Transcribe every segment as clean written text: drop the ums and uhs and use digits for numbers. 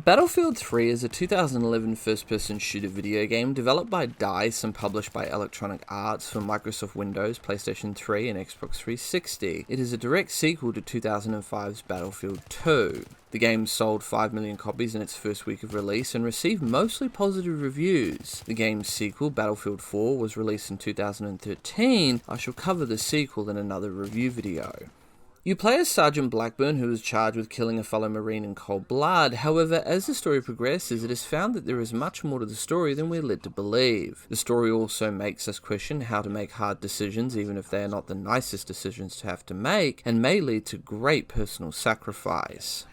Battlefield 3 is a 2011 first-person shooter video game developed by DICE and published by Electronic Arts for Microsoft Windows, PlayStation 3, and Xbox 360. It is a direct sequel to 2005's Battlefield 2. The game sold 5 million copies in its first week of release and received mostly positive reviews. The game's sequel, Battlefield 4, was released in 2013. I shall cover the sequel in another review video. You play as Sergeant Blackburn, who is charged with killing a fellow Marine in cold blood. However, as the story progresses, it is found that there is much more to the story than we're led to believe. The story also makes us question how to make hard decisions, even if they are not the nicest decisions to have to make, and may lead to great personal sacrifice.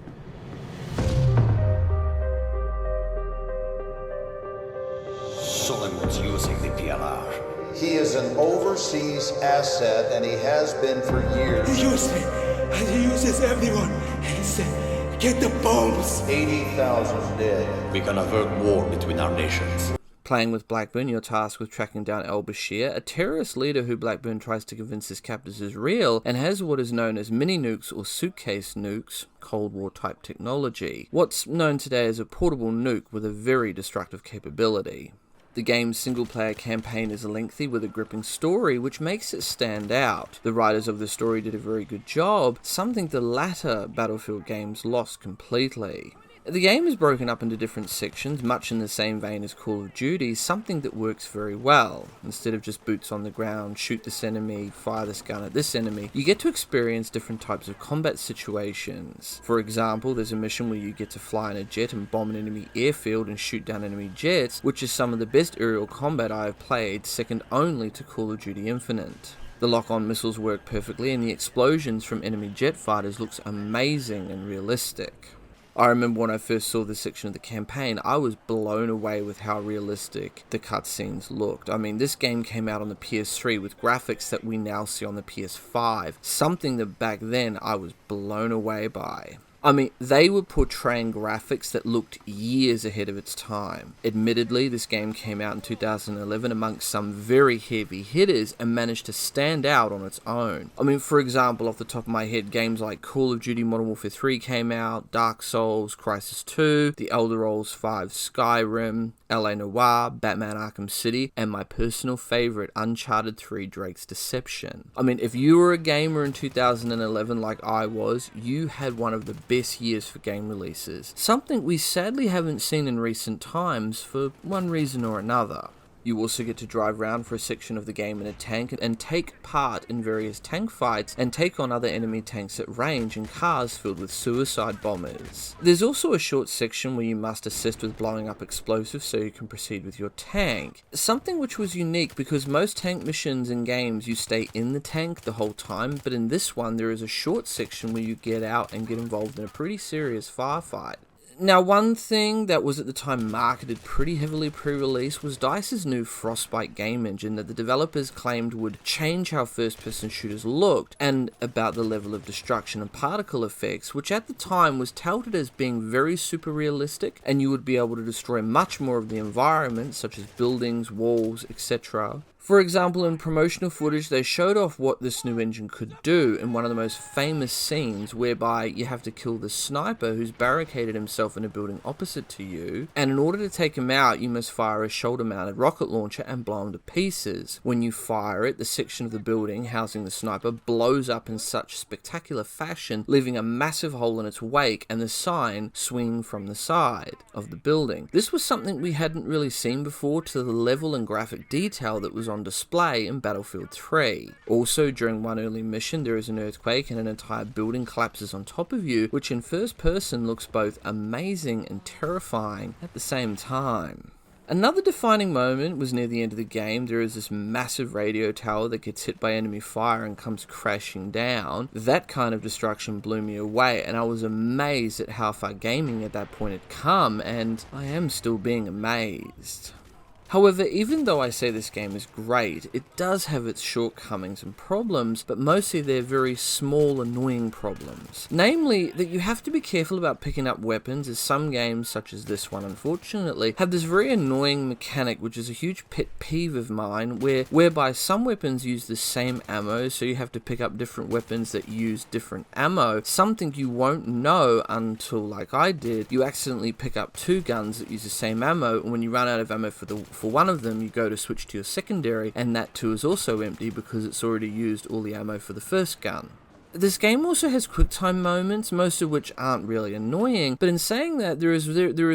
Solomon's using the PLR. He is an overseas asset, and he has been for years. He used me, and he uses everyone. He said, get the bombs. 80,000 dead. We can avert war between our nations. Playing with Blackburn, you're tasked with tracking down al-Bashir, a terrorist leader who Blackburn tries to convince his captors is real, and has what is known as mini-nukes or suitcase nukes, Cold War type technology. What's known today as a portable nuke with a very destructive capability. The game's single-player campaign is lengthy with a gripping story, which makes it stand out. The writers of the story did a very good job, something the latter Battlefield games lost completely. The game is broken up into different sections, much in the same vein as Call of Duty, something that works very well. Instead of just boots on the ground, shoot this enemy, fire this gun at this enemy, you get to experience different types of combat situations. For example, there's a mission where you get to fly in a jet and bomb an enemy airfield and shoot down enemy jets, which is some of the best aerial combat I have played, second only to Call of Duty Infinite. The lock-on missiles work perfectly, and the explosions from enemy jet fighters looks amazing and realistic. I remember when I first saw this section of the campaign, I was blown away with how realistic the cutscenes looked. I mean, this game came out on the PS3 with graphics that we now see on the PS5, something that back then I was blown away by. I mean, they were portraying graphics that looked years ahead of its time. Admittedly, this game came out in 2011 amongst some very heavy hitters and managed to stand out on its own. I mean, for example, off the top of my head, games like Call of Duty Modern Warfare 3 came out, Dark Souls, Crysis 2, The Elder Scrolls V Skyrim, LA Noire, Batman Arkham City, and my personal favourite, Uncharted 3 Drake's Deception. I mean, if you were a gamer in 2011 like I was, you had one of the best years for game releases. Something we sadly haven't seen in recent times for one reason or another. You also get to drive around for a section of the game in a tank and take part in various tank fights and take on other enemy tanks at range in cars filled with suicide bombers. There's also a short section where you must assist with blowing up explosives so you can proceed with your tank. Something which was unique because most tank missions in games you stay in the tank the whole time, but in this one there is a short section where you get out and get involved in a pretty serious firefight. Now, one thing that was at the time marketed pretty heavily pre-release was DICE's new Frostbite game engine that the developers claimed would change how first-person shooters looked, and about the level of destruction and particle effects, which at the time was touted as being very super realistic, and you would be able to destroy much more of the environment, such as buildings, walls, etc. For example, in promotional footage, they showed off what this new engine could do in one of the most famous scenes whereby you have to kill the sniper who's barricaded himself in a building opposite to you, and in order to take him out, you must fire a shoulder-mounted rocket launcher and blow him to pieces. When you fire it, the section of the building housing the sniper blows up in such spectacular fashion, leaving a massive hole in its wake and the sign swinging from the side of the building. This was something we hadn't really seen before to the level and graphic detail that was on display in Battlefield 3. Also, during one early mission, there is an earthquake and an entire building collapses on top of you, which in first person looks both amazing and terrifying at the same time. Another defining moment was near the end of the game. There is this massive radio tower that gets hit by enemy fire and comes crashing down. That kind of destruction blew me away, and I was amazed at how far gaming at that point had come, and I am still being amazed. However, even though I say this game is great, it does have its shortcomings and problems, but mostly they're very small, annoying problems. Namely, that you have to be careful about picking up weapons, as some games, such as this one unfortunately, have this very annoying mechanic which is a huge pet peeve of mine, whereby some weapons use the same ammo, so you have to pick up different weapons that use different ammo, something you won't know until, like I did, you accidentally pick up two guns that use the same ammo, and when you run out of ammo for one of them, you go to switch to your secondary, and that too is also empty because it's already used all the ammo for the first gun. This game also has QuickTime moments, most of which aren't really annoying, but in saying that, there is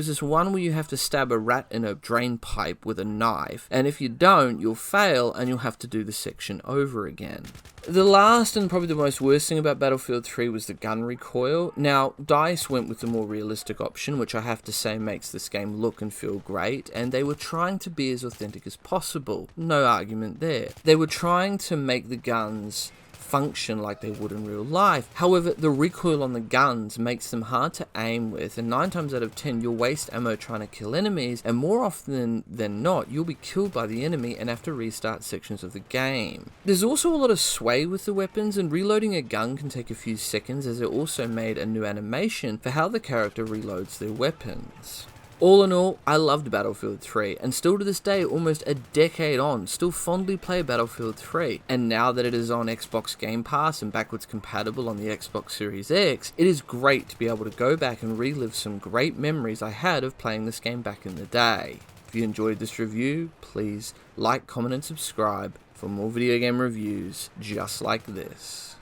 this one where you have to stab a rat in a drain pipe with a knife, and if you don't, you'll fail and you'll have to do the section over again. The last and probably the most worst thing about Battlefield 3 was the gun recoil. Now, DICE went with the more realistic option, which I have to say makes this game look and feel great, and they were trying to be as authentic as possible. No argument there. They were trying to make the guns function like they would in real life. However, the recoil on the guns makes them hard to aim with, and 9 times out of 10 you'll waste ammo trying to kill enemies, and more often than not you'll be killed by the enemy and have to restart sections of the game. There's also a lot of sway with the weapons, and reloading a gun can take a few seconds, as it also made a new animation for how the character reloads their weapons. All in all, I loved Battlefield 3, and still to this day, almost a decade on, still fondly play Battlefield 3. And now that it is on Xbox Game Pass and backwards compatible on the Xbox Series X, it is great to be able to go back and relive some great memories I had of playing this game back in the day. If you enjoyed this review, please like, comment and subscribe for more video game reviews just like this.